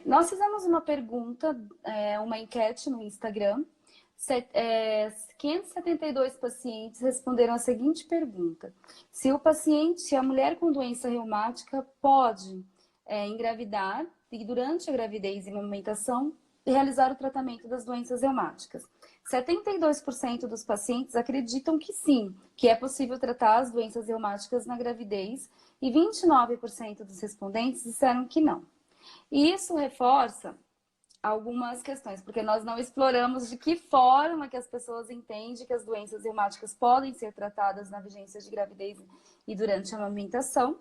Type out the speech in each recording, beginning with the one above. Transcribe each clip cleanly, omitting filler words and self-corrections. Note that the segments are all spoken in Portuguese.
Nós fizemos uma pergunta, uma enquete no Instagram. 572 pacientes responderam a seguinte pergunta: se a mulher com doença reumática pode engravidar e durante a gravidez e amamentação realizar o tratamento das doenças reumáticas. 72% dos pacientes acreditam que sim, que é possível tratar as doenças reumáticas na gravidez e 29% dos respondentes disseram que não. E isso reforça algumas questões, porque nós não exploramos de que forma que as pessoas entendem que as doenças reumáticas podem ser tratadas na vigência de gravidez e durante a amamentação.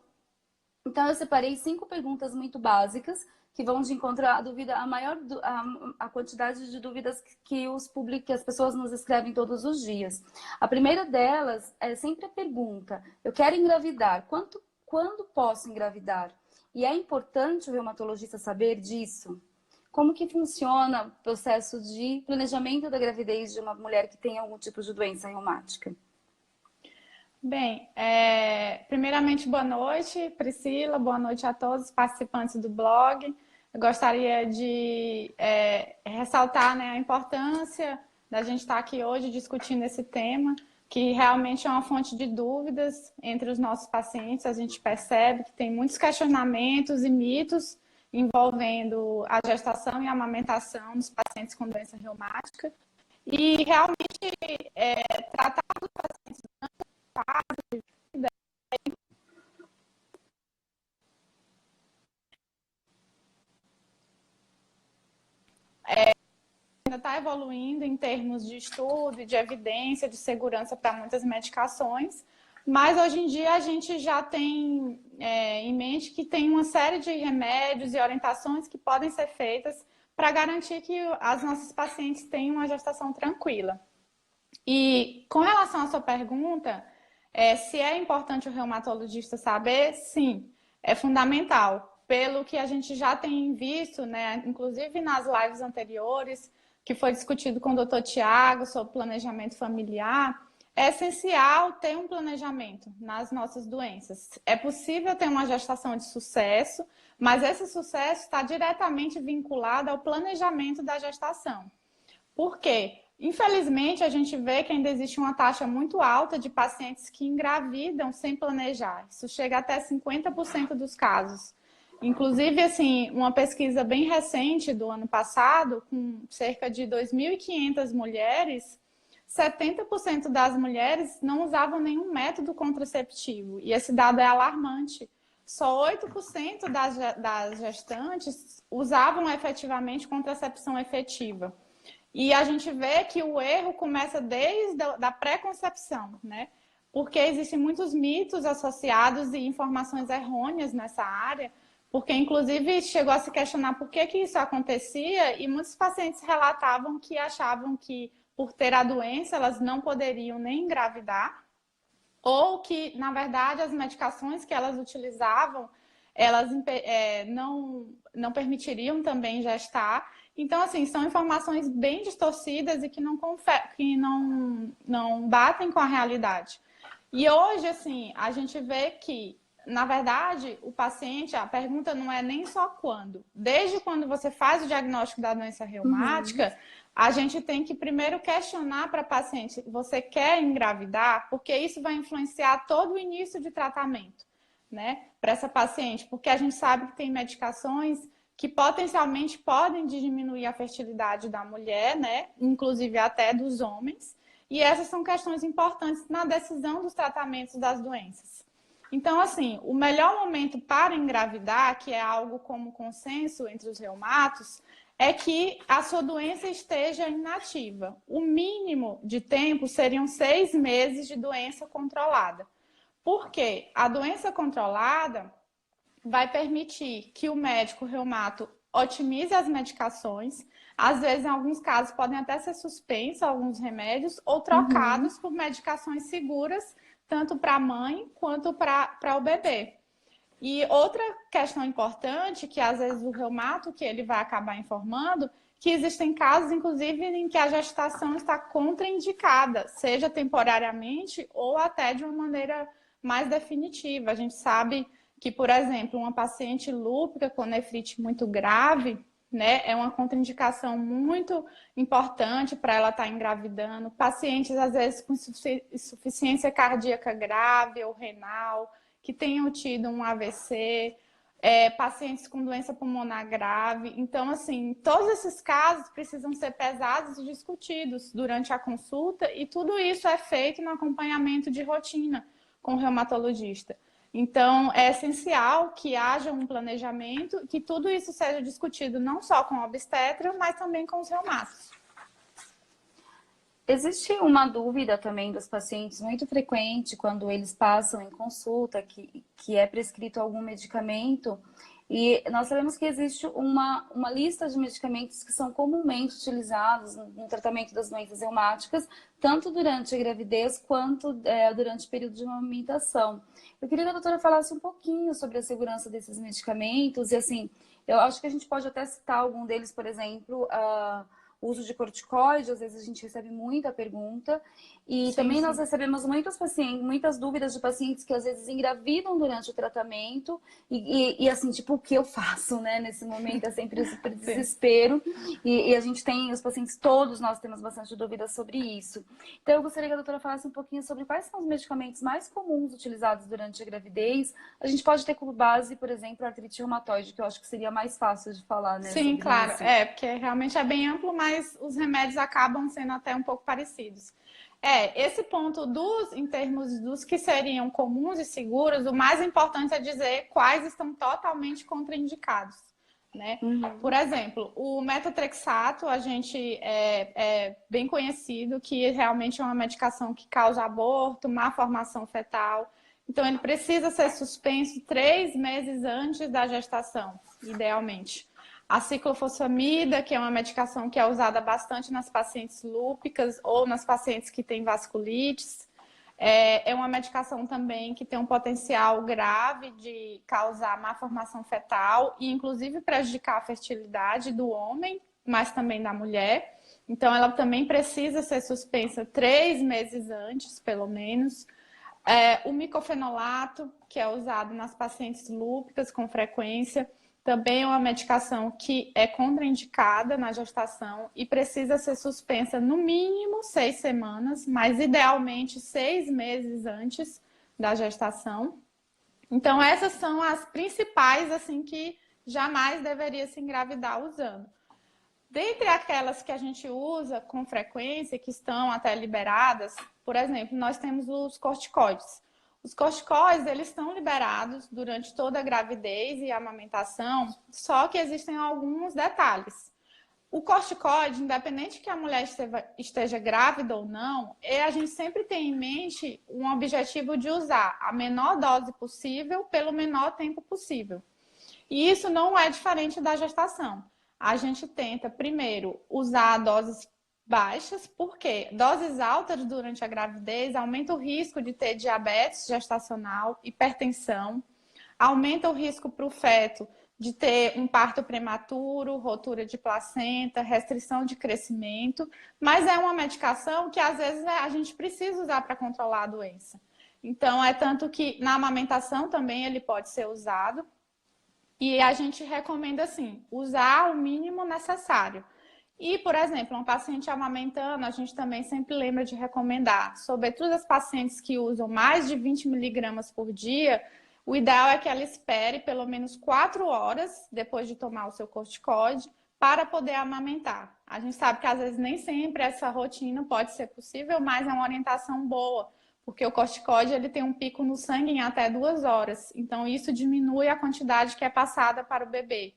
Então, eu separei 5 perguntas muito básicas que vão de encontro à dúvida, a quantidade de dúvidas que as pessoas nos escrevem todos os dias. A primeira delas é sempre a pergunta: eu quero engravidar, quando posso engravidar? E é importante o reumatologista saber disso? Como que funciona o processo de planejamento da gravidez de uma mulher que tem algum tipo de doença reumática? Bem, primeiramente, boa noite, Priscila, boa noite a todos os participantes do blog. Eu gostaria de ressaltar, né, a importância da gente estar aqui hoje discutindo esse tema, que realmente é uma fonte de dúvidas entre os nossos pacientes. A gente percebe que tem muitos questionamentos e mitos envolvendo a gestação e a amamentação dos pacientes com doença reumática. E realmente tratar os pacientes durante a fase de vida ainda está evoluindo em termos de estudo, de evidência, de segurança para muitas medicações, mas hoje em dia a gente já tem em mente que tem uma série de remédios e orientações que podem ser feitas para garantir que as nossas pacientes tenham uma gestação tranquila. E com relação à sua pergunta, se é importante o reumatologista saber, sim, é fundamental. Pelo que a gente já tem visto, né, inclusive nas lives anteriores, que foi discutido com o Dr. Tiago sobre planejamento familiar, é essencial ter um planejamento nas nossas doenças. É possível ter uma gestação de sucesso, mas esse sucesso está diretamente vinculado ao planejamento da gestação. Por quê? Infelizmente, a gente vê que ainda existe uma taxa muito alta de pacientes que engravidam sem planejar. Isso chega até 50% dos casos. Inclusive, assim, uma pesquisa bem recente do ano passado, com cerca de 2.500 mulheres, 70% das mulheres não usavam nenhum método contraceptivo. E esse dado é alarmante. Só 8% das gestantes usavam efetivamente contracepção efetiva. E a gente vê que o erro começa desde a pré-concepção, né? Porque existem muitos mitos associados e informações errôneas nessa área, porque inclusive chegou a se questionar por que isso acontecia e muitos pacientes relatavam que achavam que por ter a doença elas não poderiam nem engravidar, ou que, na verdade, as medicações que elas utilizavam, elas não permitiriam também gestar. Então, assim, são informações bem distorcidas e que não batem com a realidade. E hoje, assim, a gente vê que, na verdade, o paciente, a pergunta não é nem só quando. Desde quando você faz o diagnóstico da doença reumática, a gente tem que primeiro questionar para a paciente: você quer engravidar? Porque isso vai influenciar todo o início de tratamento, né, para essa paciente. Porque a gente sabe que tem medicações que potencialmente podem diminuir a fertilidade da mulher, né, inclusive até dos homens. E essas são questões importantes na decisão dos tratamentos das doenças. Então, assim, o melhor momento para engravidar, que é algo como consenso entre os reumatos, é que a sua doença esteja inativa. O mínimo de tempo seriam 6 meses de doença controlada. Por quê? A doença controlada vai permitir que o médico reumato otimize as medicações. Às vezes, em alguns casos, podem até ser suspensos alguns remédios ou trocados por medicações seguras, tanto para a mãe quanto para o bebê. E outra questão importante, que às vezes o reumato que ele vai acabar informando, que existem casos, inclusive, em que a gestação está contraindicada, seja temporariamente ou até de uma maneira mais definitiva. A gente sabe que, por exemplo, uma paciente lúpica com nefrite muito grave, né? É uma contraindicação muito importante para ela estar engravidando. Pacientes, às vezes, com insuficiência cardíaca grave ou renal, que tenham tido um AVC, pacientes com doença pulmonar grave. Então, assim, todos esses casos precisam ser pesados e discutidos durante a consulta, e tudo isso é feito no acompanhamento de rotina com o reumatologista. Então, é essencial que haja um planejamento, que tudo isso seja discutido não só com o obstetra, mas também com os reumatos. Existe uma dúvida também dos pacientes muito frequente quando eles passam em consulta, que é prescrito algum medicamento, e nós sabemos que existe uma lista de medicamentos que são comumente utilizados no tratamento das doenças reumáticas, tanto durante a gravidez quanto durante o período de amamentação. Eu queria que a doutora falasse um pouquinho sobre a segurança desses medicamentos, e assim, eu acho que a gente pode até citar algum deles, por exemplo, o uso de corticoide. Às vezes a gente recebe muita pergunta. E também nós recebemos muitas dúvidas de pacientes que às vezes engravidam durante o tratamento. E assim, tipo, o que eu faço, né? Nesse momento é sempre super desespero. E a gente tem, os pacientes todos, nós temos bastante dúvidas sobre isso. Então eu gostaria que a doutora falasse um pouquinho sobre quais são os medicamentos mais comuns utilizados durante a gravidez. A gente pode ter como base, por exemplo, a artrite reumatoide, que eu acho que seria mais fácil de falar, né? Sim, Sobre claro. isso. Porque realmente é bem amplo, mas os remédios acabam sendo até um pouco parecidos. Esse ponto em termos dos que seriam comuns e seguros, o mais importante é dizer quais estão totalmente contraindicados, né? Por exemplo, o metotrexato, a gente é bem conhecido que realmente é uma medicação que causa aborto, má formação fetal. Então, ele precisa ser suspenso 3 meses antes da gestação, idealmente. A ciclofosfamida, que é uma medicação que é usada bastante nas pacientes lúpicas ou nas pacientes que têm vasculites. É uma medicação também que tem um potencial grave de causar má formação fetal e, inclusive, prejudicar a fertilidade do homem, mas também da mulher. Então, ela também precisa ser suspensa 3 meses antes, pelo menos. O micofenolato, que é usado nas pacientes lúpicas com frequência, também é uma medicação que é contraindicada na gestação e precisa ser suspensa no mínimo 6 semanas, mas idealmente 6 meses antes da gestação. Então, essas são as principais, assim, que jamais deveria se engravidar usando. Dentre aquelas que a gente usa com frequência, que estão até liberadas, por exemplo, nós temos os corticoides. Os corticoides, eles estão liberados durante toda a gravidez e a amamentação, só que existem alguns detalhes. O corticoide, independente que a mulher esteja grávida ou não, a gente sempre tem em mente um objetivo de usar a menor dose possível pelo menor tempo possível. E isso não é diferente da gestação. A gente tenta, primeiro, usar doses baixas, porque doses altas durante a gravidez aumenta o risco de ter diabetes gestacional, hipertensão, aumenta o risco para o feto de ter um parto prematuro, rotura de placenta, restrição de crescimento, mas é uma medicação que às vezes a gente precisa usar para controlar a doença. Então, é tanto que na amamentação também ele pode ser usado. E a gente recomenda, assim, usar o mínimo necessário. E, por exemplo, um paciente amamentando, a gente também sempre lembra de recomendar, sobretudo as pacientes que usam mais de 20 miligramas por dia, o ideal é que ela espere pelo menos 4 horas depois de tomar o seu corticoide para poder amamentar. A gente sabe que às vezes nem sempre essa rotina pode ser possível, mas é uma orientação boa, porque o corticoide ele tem um pico no sangue em até 2 horas. Então, isso diminui a quantidade que é passada para o bebê.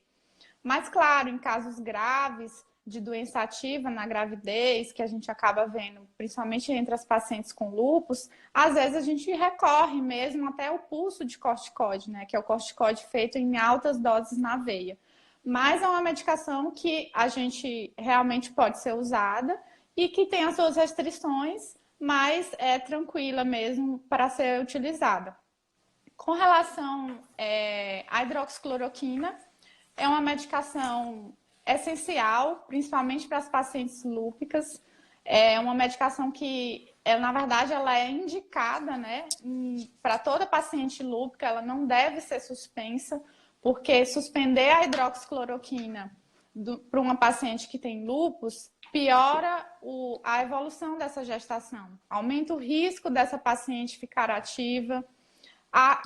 Mas, claro, em casos graves de doença ativa na gravidez, que a gente acaba vendo, principalmente entre as pacientes com lúpus, às vezes a gente recorre mesmo até o pulso de corticoide, né? Que é o corticoide feito em altas doses na veia. Mas é uma medicação que a gente realmente pode ser usada e que tem as suas restrições, mas é tranquila mesmo para ser utilizada. Com relação à hidroxicloroquina, é uma medicação essencial, principalmente para as pacientes lúpicas. É uma medicação que, na verdade, ela é indicada, né, para toda paciente lúpica, ela não deve ser suspensa, porque suspender a hidroxicloroquina para uma paciente que tem lúpus, piora a evolução dessa gestação, aumenta o risco dessa paciente ficar ativa,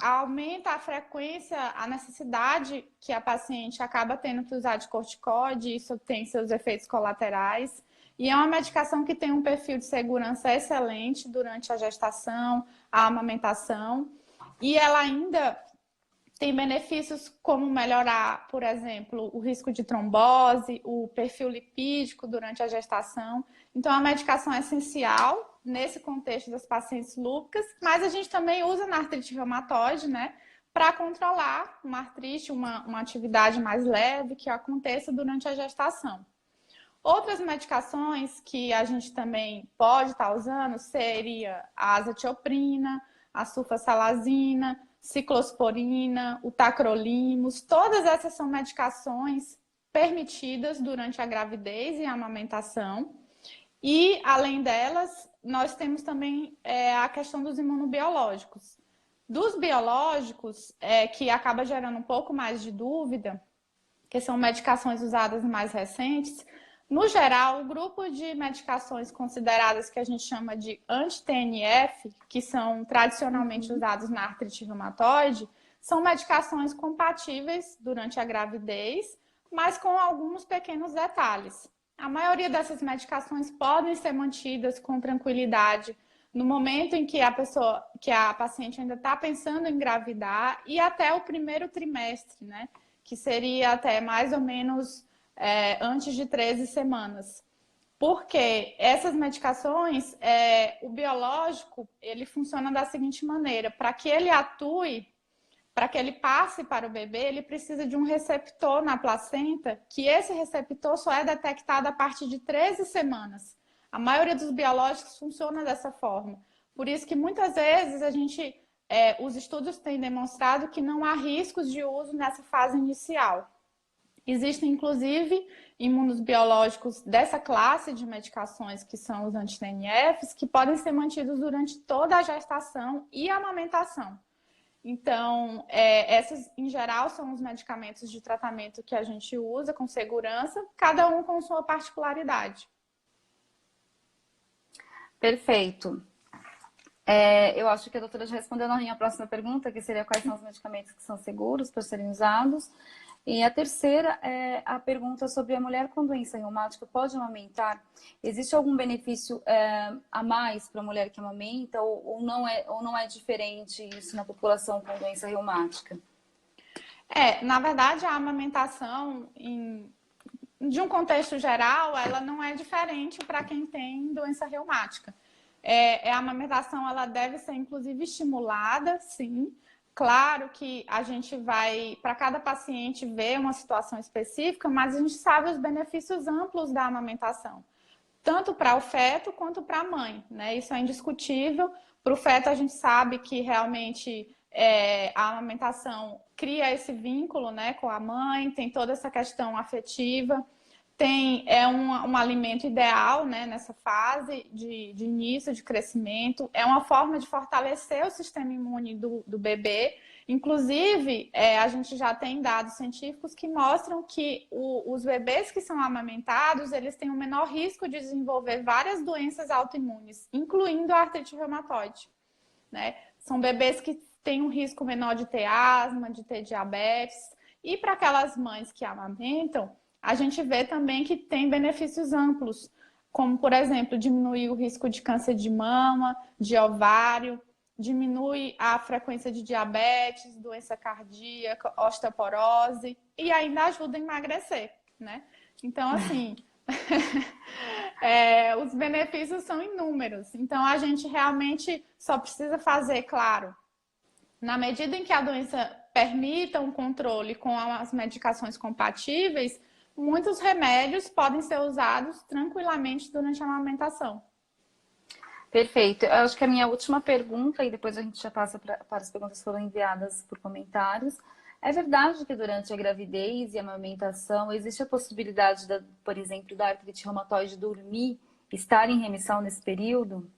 aumenta a frequência, a necessidade que a paciente acaba tendo que usar de corticoide, isso tem seus efeitos colaterais. E é uma medicação que tem um perfil de segurança excelente durante a gestação, a amamentação, e ela ainda tem benefícios como melhorar, por exemplo, o risco de trombose, o perfil lipídico durante a gestação. Então, a medicação é essencial nesse contexto das pacientes lúpicas, mas a gente também usa na artrite reumatoide, né, para controlar uma artrite, uma atividade mais leve que aconteça durante a gestação. Outras medicações que a gente também pode estar usando seria a azatioprina, a sulfasalazina, ciclosporina, o tacrolimus. Todas essas são medicações permitidas durante a gravidez e a amamentação. E, além delas, nós temos também a questão dos imunobiológicos. Dos biológicos, que acaba gerando um pouco mais de dúvida, que são medicações usadas mais recentes, no geral, o grupo de medicações consideradas que a gente chama de anti-TNF, que são tradicionalmente usados na artrite reumatoide, são medicações compatíveis durante a gravidez, mas com alguns pequenos detalhes. A maioria dessas medicações podem ser mantidas com tranquilidade no momento em que a paciente ainda está pensando em engravidar e até o primeiro trimestre, né? Que seria até mais ou menos antes de 13 semanas. Porque essas medicações, o biológico, ele funciona da seguinte maneira: para que ele atue, para que ele passe para o bebê, ele precisa de um receptor na placenta, que esse receptor só é detectado a partir de 13 semanas. A maioria dos biológicos funciona dessa forma. Por isso que muitas vezes os estudos têm demonstrado que não há riscos de uso nessa fase inicial. Existem, inclusive, imunos biológicos dessa classe de medicações, que são os anti-TNFs, que podem ser mantidos durante toda a gestação e a amamentação. Então, esses, em geral, são os medicamentos de tratamento que a gente usa com segurança, cada um com sua particularidade. Perfeito. Eu acho que a doutora já respondeu na minha próxima pergunta, que seria quais são os medicamentos que são seguros para serem usados. E a terceira é a pergunta sobre a mulher com doença reumática pode amamentar? Existe algum benefício a mais para a mulher que amamenta ou não é diferente isso na população com doença reumática? Na verdade, a amamentação, de um contexto geral, ela não é diferente para quem tem doença reumática. A amamentação, ela deve ser, inclusive, estimulada, sim. Claro que a gente vai, para cada paciente, ver uma situação específica, mas a gente sabe os benefícios amplos da amamentação, tanto para o feto quanto para a mãe, né? Isso é indiscutível. Para o feto, a gente sabe que realmente a amamentação cria esse vínculo, né, com a mãe, tem toda essa questão afetiva. É um alimento ideal, né, nessa fase de início de crescimento. É uma forma de fortalecer o sistema imune do bebê. Inclusive, a gente já tem dados científicos que mostram que os bebês que são amamentados, eles têm um menor risco de desenvolver várias doenças autoimunes, incluindo a artrite reumatoide, né? São bebês que têm um risco menor de ter asma, de ter diabetes. E para aquelas mães que amamentam, a gente vê também que tem benefícios amplos, como, por exemplo, diminuir o risco de câncer de mama, de ovário, diminui a frequência de diabetes, doença cardíaca, osteoporose e ainda ajuda a emagrecer, né? Então, assim, os benefícios são inúmeros. Então, a gente realmente só precisa fazer, claro, na medida em que a doença permita um controle com as medicações compatíveis, muitos remédios podem ser usados tranquilamente durante a amamentação. Perfeito. Eu acho que a minha última pergunta, e depois a gente já passa para as perguntas que foram enviadas por comentários. É verdade que durante a gravidez e a amamentação existe a possibilidade, por exemplo, da artrite reumatoide dormir, estar em remissão nesse período?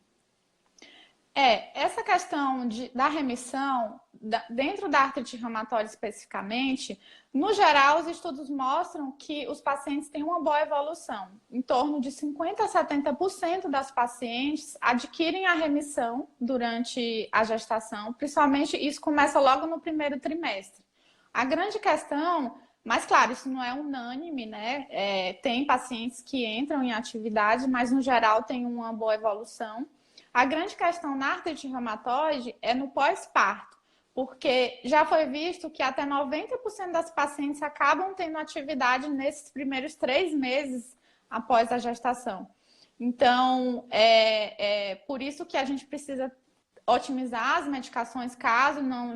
Essa questão da remissão, dentro da artrite reumatoide especificamente, no geral, os estudos mostram que os pacientes têm uma boa evolução. Em torno de 50% a 70% das pacientes adquirem a remissão durante a gestação, principalmente isso começa logo no primeiro trimestre. A grande questão, mas claro, isso não é unânime, né? Tem pacientes que entram em atividade, mas no geral tem uma boa evolução. A grande questão na artrite reumatoide é no pós-parto, porque já foi visto que até 90% das pacientes acabam tendo atividade nesses primeiros 3 meses após a gestação. Então, por isso que a gente precisa otimizar as medicações caso não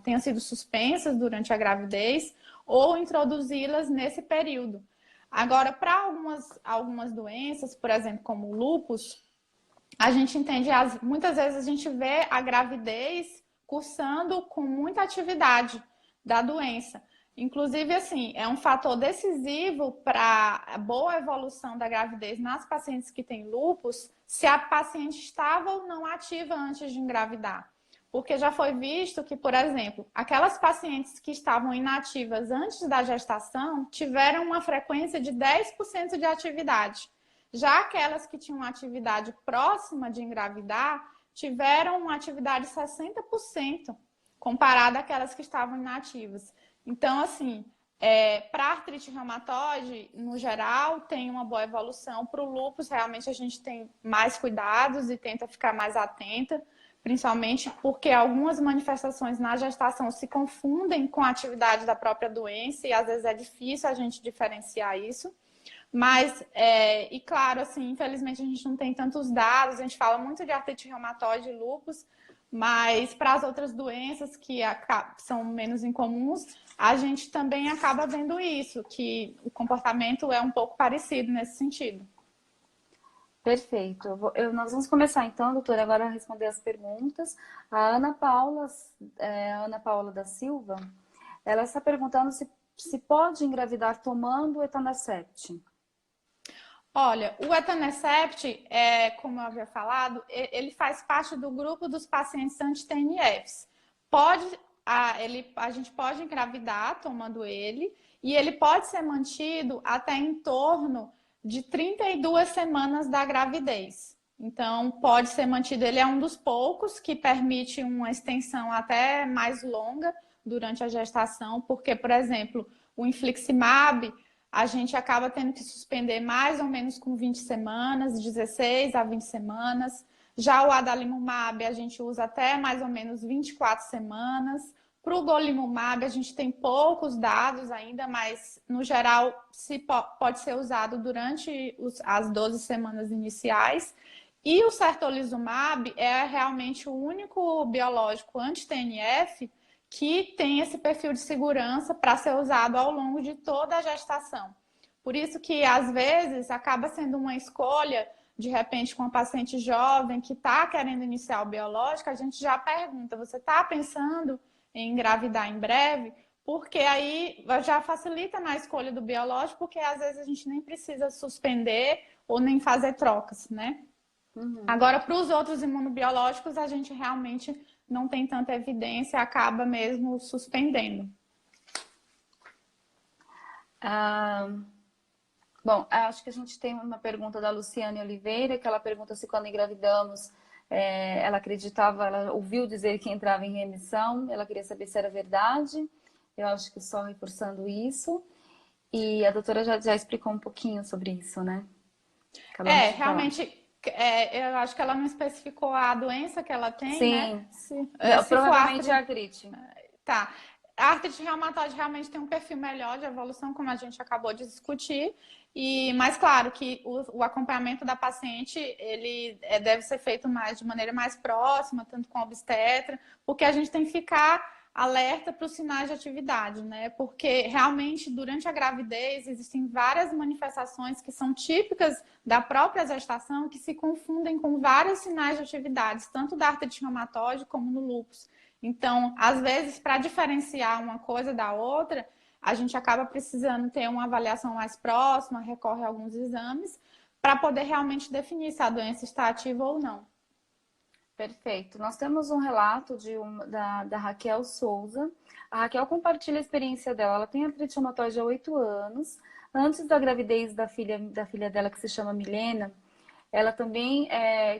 tenham sido suspensas durante a gravidez ou introduzi-las nesse período. Agora, para algumas doenças, por exemplo, como o lúpus, a gente entende, muitas vezes a gente vê a gravidez cursando com muita atividade da doença. Inclusive, assim, é um fator decisivo para a boa evolução da gravidez nas pacientes que têm lúpus, se a paciente estava ou não ativa antes de engravidar. Porque já foi visto que, por exemplo, aquelas pacientes que estavam inativas antes da gestação tiveram uma frequência de 10% de atividade. Já aquelas que tinham atividade próxima de engravidar tiveram uma atividade 60% comparada àquelas que estavam inativas. Então, assim, para a artrite reumatoide, no geral, tem uma boa evolução. Para o lúpus, realmente a gente tem mais cuidados e tenta ficar mais atenta, principalmente porque algumas manifestações na gestação se confundem com a atividade da própria doença e às vezes é difícil a gente diferenciar isso. Mas, e claro, assim, infelizmente a gente não tem tantos dados, a gente fala muito de artrite reumatoide e lúpus, mas para as outras doenças que são menos incomuns, a gente também acaba vendo isso, que o comportamento é um pouco parecido nesse sentido. Perfeito. Nós vamos começar então, doutora, agora a responder as perguntas. A Ana Paula da Silva, ela está perguntando se pode engravidar tomando etanercept. Olha, o etanercept, como eu havia falado, ele faz parte do grupo dos pacientes anti-TNFs. A gente pode engravidar tomando ele e ele pode ser mantido até em torno de 32 semanas da gravidez. Então, pode ser mantido, ele é um dos poucos que permite uma extensão até mais longa durante a gestação, porque, por exemplo, o infliximab, a gente acaba tendo que suspender mais ou menos com 20 semanas, 16 a 20 semanas. Já o adalimumab, a gente usa até mais ou menos 24 semanas. Para o golimumab, a gente tem poucos dados ainda, mas, no geral, pode ser usado durante as 12 semanas iniciais. E o certolizumab é realmente o único biológico anti-TNF que tem esse perfil de segurança para ser usado ao longo de toda a gestação. Por isso que, às vezes, acaba sendo uma escolha, de repente, com uma paciente jovem que está querendo iniciar o biológico, a gente já pergunta, você está pensando em engravidar em breve? Porque aí já facilita na escolha do biológico, porque às vezes a gente nem precisa suspender ou nem fazer trocas, né? Uhum. Agora, para os outros imunobiológicos, a gente realmente não tem tanta evidência, acaba mesmo suspendendo. Bom, acho que a gente tem uma pergunta da Luciane Oliveira, que ela pergunta se quando engravidamos, ela ouviu dizer que entrava em remissão, ela queria saber se era verdade. Eu acho que só reforçando isso. E a doutora já explicou um pouquinho sobre isso, né? Realmente... eu acho que ela não especificou a doença que ela tem, né? Sim. Provavelmente é artrite. Tá. A artrite reumatoide realmente tem um perfil melhor de evolução, como a gente acabou de discutir. Mas claro que o acompanhamento da paciente, ele deve ser feito de maneira mais próxima, tanto com a obstetra, porque a gente tem que ficar alerta para os sinais de atividade, né? Porque realmente durante a gravidez existem várias manifestações que são típicas da própria gestação que se confundem com vários sinais de atividades, tanto da artrite reumatoide como no lúpus. Então, às vezes, para diferenciar uma coisa da outra, a gente acaba precisando ter uma avaliação mais próxima, recorre a alguns exames, para poder realmente definir se a doença está ativa ou não. Perfeito. Nós temos um relato da Raquel Souza. A Raquel compartilha a experiência dela. Ela tem artrite reumatoide há 8 anos. Antes da gravidez da filha dela, que se chama Milena, ela também,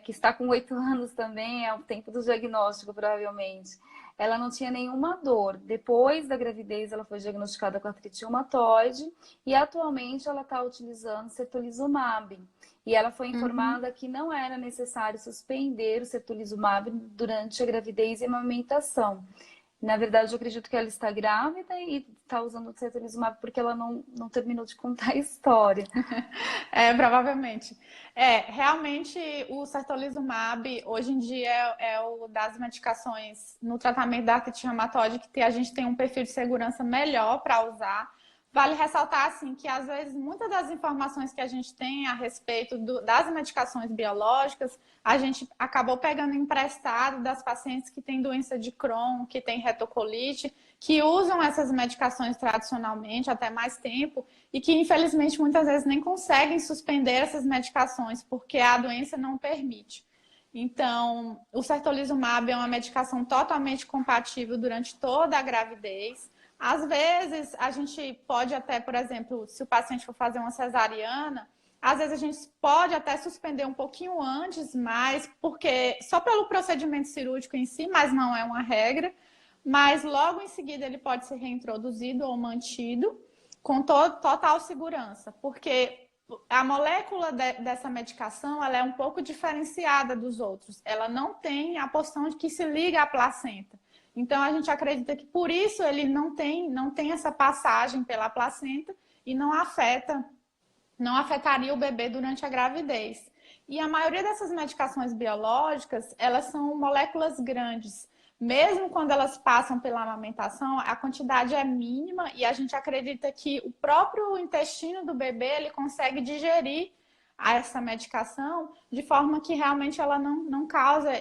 que está com 8 anos também, é o tempo do diagnóstico, provavelmente. Ela não tinha nenhuma dor. Depois da gravidez, ela foi diagnosticada com artrite reumatoide e atualmente ela está utilizando certolizumab. E ela foi informada que não era necessário suspender o certolizumab durante a gravidez e a amamentação. Na verdade, eu acredito que ela está grávida e está usando o certolizumab porque ela não terminou de contar a história. Provavelmente. Realmente o certolizumab hoje em dia é o das medicações no tratamento da artrite reumatoide que a gente tem um perfil de segurança melhor para usar. Vale ressaltar assim que às vezes muitas das informações que a gente tem a respeito das medicações biológicas, a gente acabou pegando emprestado das pacientes que têm doença de Crohn, que têm retocolite, que usam essas medicações tradicionalmente até mais tempo e que infelizmente muitas vezes nem conseguem suspender essas medicações porque a doença não permite. Então, o certolizumab é uma medicação totalmente compatível durante toda a gravidez. Às vezes, a gente pode até, por exemplo, se o paciente for fazer uma cesariana, às vezes a gente pode até suspender um pouquinho antes, mas porque só pelo procedimento cirúrgico em si, mas não é uma regra. Mas logo em seguida ele pode ser reintroduzido ou mantido com total segurança, porque a molécula dessa medicação ela é um pouco diferenciada dos outros. Ela não tem a porção de que se liga à placenta. Então, a gente acredita que por isso ele não tem essa passagem pela placenta e não afetaria o bebê durante a gravidez. E a maioria dessas medicações biológicas, elas são moléculas grandes. Mesmo quando elas passam pela amamentação, a quantidade é mínima e a gente acredita que o próprio intestino do bebê ele consegue digerir essa medicação de forma que realmente ela não causa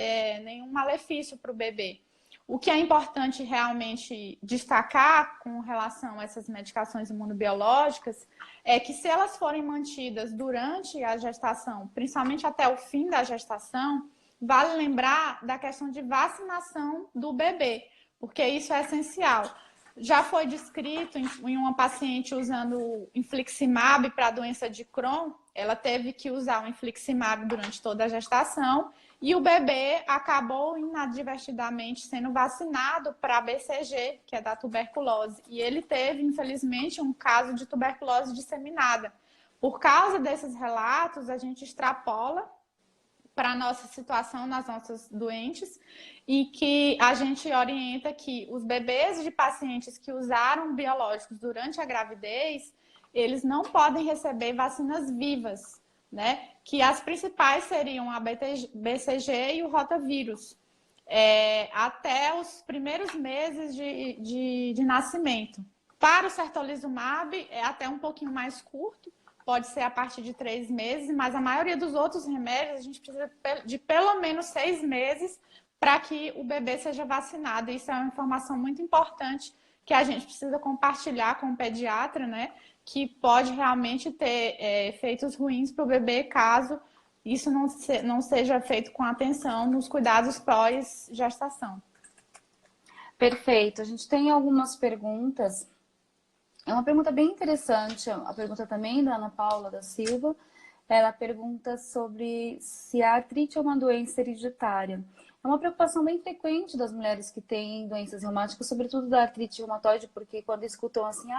nenhum malefício para o bebê. O que é importante realmente destacar com relação a essas medicações imunobiológicas é que se elas forem mantidas durante a gestação, principalmente até o fim da gestação, vale lembrar da questão de vacinação do bebê, porque isso é essencial. Já foi descrito em uma paciente usando infliximab para a doença de Crohn, ela teve que usar o infliximab durante toda a gestação e o bebê acabou inadvertidamente sendo vacinado para a BCG, que é da tuberculose. E ele teve, infelizmente, um caso de tuberculose disseminada. Por causa desses relatos, a gente extrapola para a nossa situação nas nossas doentes e que a gente orienta que os bebês de pacientes que usaram biológicos durante a gravidez, eles não podem receber vacinas vivas, né? Que as principais seriam a BCG e o rotavírus, até os primeiros meses de nascimento. Para o certolizumab é até um pouquinho mais curto, pode ser a partir de 3 meses, mas a maioria dos outros remédios a gente precisa de pelo menos 6 meses para que o bebê seja vacinado. Isso é uma informação muito importante que a gente precisa compartilhar com o pediatra, né? Que pode realmente ter efeitos ruins para o bebê caso isso não seja feito com atenção nos cuidados pós-gestação. Perfeito. A gente tem algumas perguntas. É uma pergunta bem interessante, a pergunta também da Ana Paula da Silva. Ela pergunta sobre se a artrite é uma doença hereditária. É uma preocupação bem frequente das mulheres que têm doenças reumáticas, sobretudo da artrite reumatoide, porque quando escutam assim,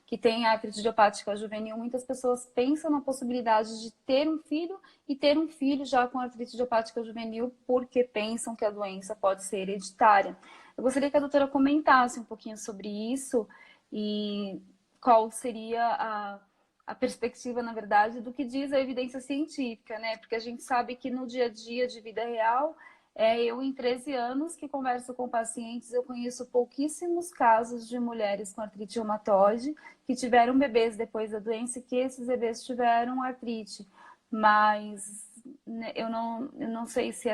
que tem a artrite idiopática juvenil, muitas pessoas pensam na possibilidade de ter um filho e ter um filho já com artrite idiopática juvenil, porque pensam que a doença pode ser hereditária. Eu gostaria que a doutora comentasse um pouquinho sobre isso e qual seria a perspectiva, na verdade, do que diz a evidência científica, né? Porque a gente sabe que no dia a dia de vida real, eu em 13 anos que converso com pacientes, eu conheço pouquíssimos casos de mulheres com artrite reumatoide que tiveram bebês depois da doença e que esses bebês tiveram artrite. Mas né, eu não sei se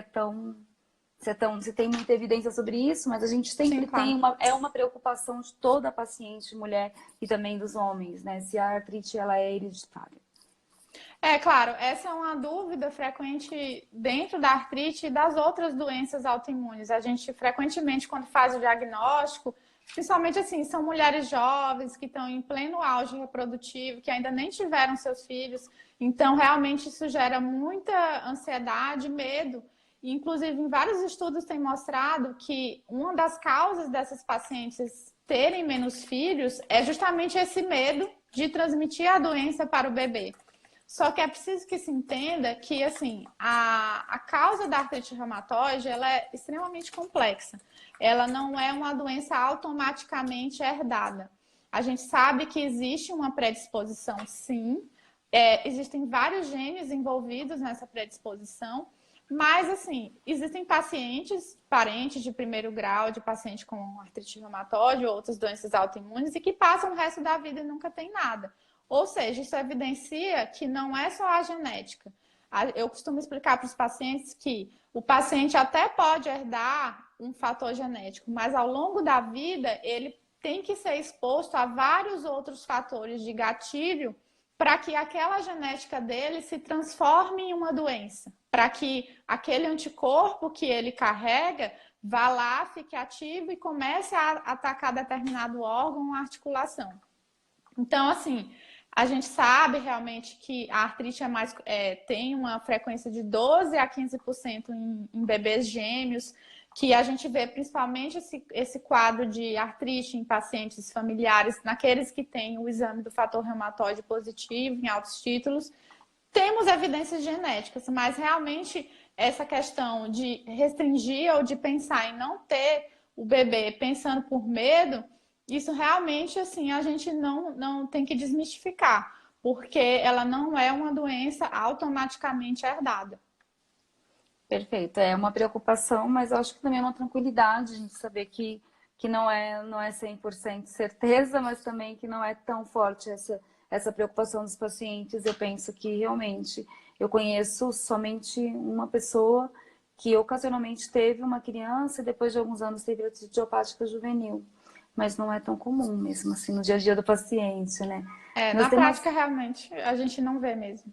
tem muita evidência sobre isso, mas a gente sempre tem uma preocupação de toda paciente mulher e também dos homens, né? Se a artrite ela é hereditária. É claro, essa é uma dúvida frequente dentro da artrite e das outras doenças autoimunes. A gente frequentemente, quando faz o diagnóstico, principalmente assim, são mulheres jovens que estão em pleno auge reprodutivo, que ainda nem tiveram seus filhos. Então, realmente, isso gera muita ansiedade, medo. E, inclusive, em vários estudos tem mostrado que uma das causas dessas pacientes terem menos filhos é justamente esse medo de transmitir a doença para o bebê. Só que é preciso que se entenda que, assim, a causa da artrite reumatoide, ela é extremamente complexa. Ela não é uma doença automaticamente herdada. A gente sabe que existe uma predisposição, sim. Existem vários genes envolvidos nessa predisposição, mas, assim, existem pacientes, parentes de primeiro grau, de paciente com artrite reumatoide ou outras doenças autoimunes, e que passam o resto da vida e nunca tem nada. Ou seja, isso evidencia que não é só a genética. Eu costumo explicar para os pacientes que o paciente até pode herdar um fator genético, mas ao longo da vida ele tem que ser exposto a vários outros fatores de gatilho para que aquela genética dele se transforme em uma doença, para que aquele anticorpo que ele carrega vá lá, fique ativo e comece a atacar determinado órgão ou articulação. Então, assim, a gente sabe realmente que a artrite tem uma frequência de 12 a 15% em bebês gêmeos, que a gente vê principalmente esse quadro de artrite em pacientes familiares, naqueles que têm o exame do fator reumatoide positivo em altos títulos. Temos evidências genéticas, mas realmente essa questão de restringir ou de pensar em não ter o bebê pensando por medo, isso realmente, assim, a gente não tem que desmistificar, porque ela não é uma doença automaticamente herdada. Perfeito. É uma preocupação, mas eu acho que também é uma tranquilidade a gente saber que não é 100% certeza, mas também que não é tão forte essa preocupação dos pacientes. Eu penso que realmente eu conheço somente uma pessoa que ocasionalmente teve uma criança e depois de alguns anos teve artrite idiopática juvenil. Mas não é tão comum mesmo assim no dia a dia do paciente, né? Nós Na temos prática, realmente, a gente não vê mesmo.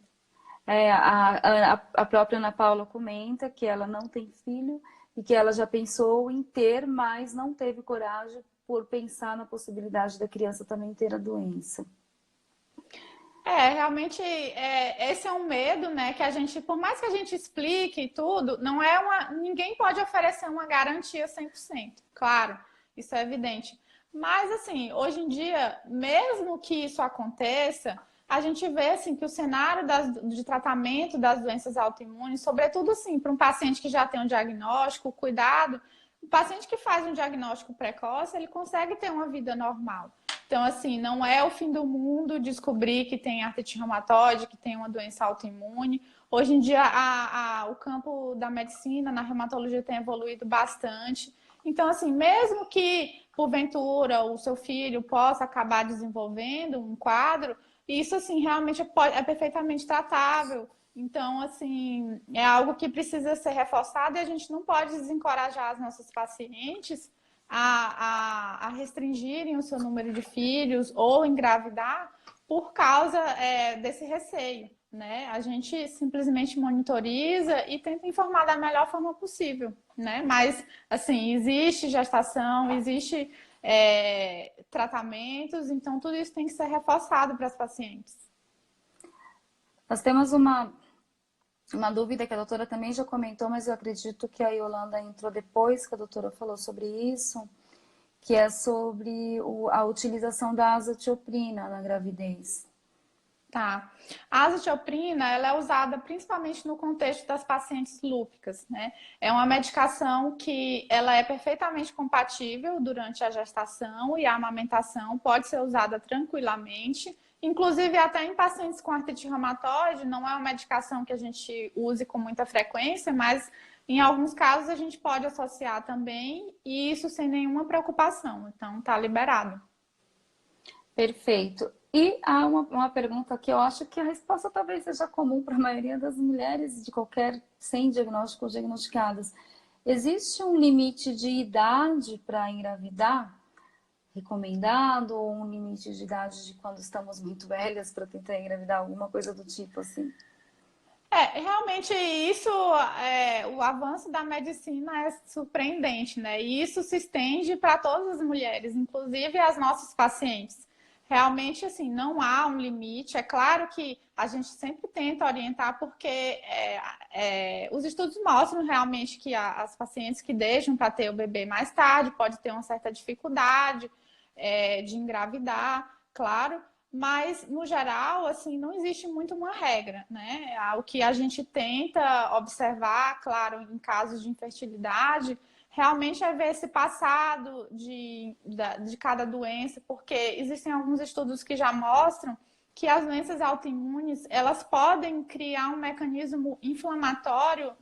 a própria Ana Paula comenta que ela não tem filho e que ela já pensou em ter, mas não teve coragem por pensar na possibilidade da criança também ter a doença. Realmente, esse é um medo, né, que a gente, por mais que a gente explique e tudo, ninguém pode oferecer uma garantia 100%, claro, isso é evidente. Mas, assim, hoje em dia, mesmo que isso aconteça, a gente vê, assim, que o cenário de tratamento das doenças autoimunes, sobretudo, assim, para um paciente que já tem um diagnóstico, cuidado, o paciente que faz um diagnóstico precoce, ele consegue ter uma vida normal. Então, assim, não é o fim do mundo descobrir que tem artrite reumatoide, que tem uma doença autoimune. Hoje em dia, o campo da medicina, na reumatologia, tem evoluído bastante. Então, assim, mesmo que, porventura, o seu filho possa acabar desenvolvendo um quadro, isso, assim, realmente é perfeitamente tratável. Então, assim, é algo que precisa ser reforçado e a gente não pode desencorajar as nossas pacientes a restringirem o seu número de filhos ou engravidar por causa desse receio, né? A gente simplesmente monitoriza e tenta informar da melhor forma possível, né? Mas, assim, existe gestação, existe tratamentos, então tudo isso tem que ser reforçado para as pacientes. Nós temos uma dúvida que a doutora também já comentou, mas eu acredito que a Yolanda entrou depois que a doutora falou sobre isso, que é sobre a utilização da azatioprina na gravidez. Tá. A azatioprina, ela é usada principalmente no contexto das pacientes lúpicas, né? É uma medicação que ela é perfeitamente compatível durante a gestação e a amamentação, pode ser usada tranquilamente, inclusive até em pacientes com artrite reumatoide, não é uma medicação que a gente use com muita frequência, mas em alguns casos a gente pode associar também, e isso sem nenhuma preocupação, então tá liberado. Perfeito. E há uma pergunta que eu acho que a resposta talvez seja comum para a maioria das mulheres sem diagnóstico ou diagnosticadas. Existe um limite de idade para engravidar? recomendado, ou um limite de idade de quando estamos muito velhas para tentar engravidar, alguma coisa do tipo assim? Realmente isso, o avanço da medicina é surpreendente, né? E isso se estende para todas as mulheres, inclusive as nossas pacientes. Realmente, assim, não há um limite. É claro que a gente sempre tenta orientar, porque os estudos mostram realmente que as pacientes que deixam para ter o bebê mais tarde pode ter uma certa dificuldade, de engravidar, claro. Mas, no geral, assim, não existe muito uma regra, né? O que a gente tenta observar, claro, em casos de infertilidade, realmente é ver esse passado de cada doença, porque existem alguns estudos que já mostram que as doenças autoimunes, elas podem criar um mecanismo inflamatório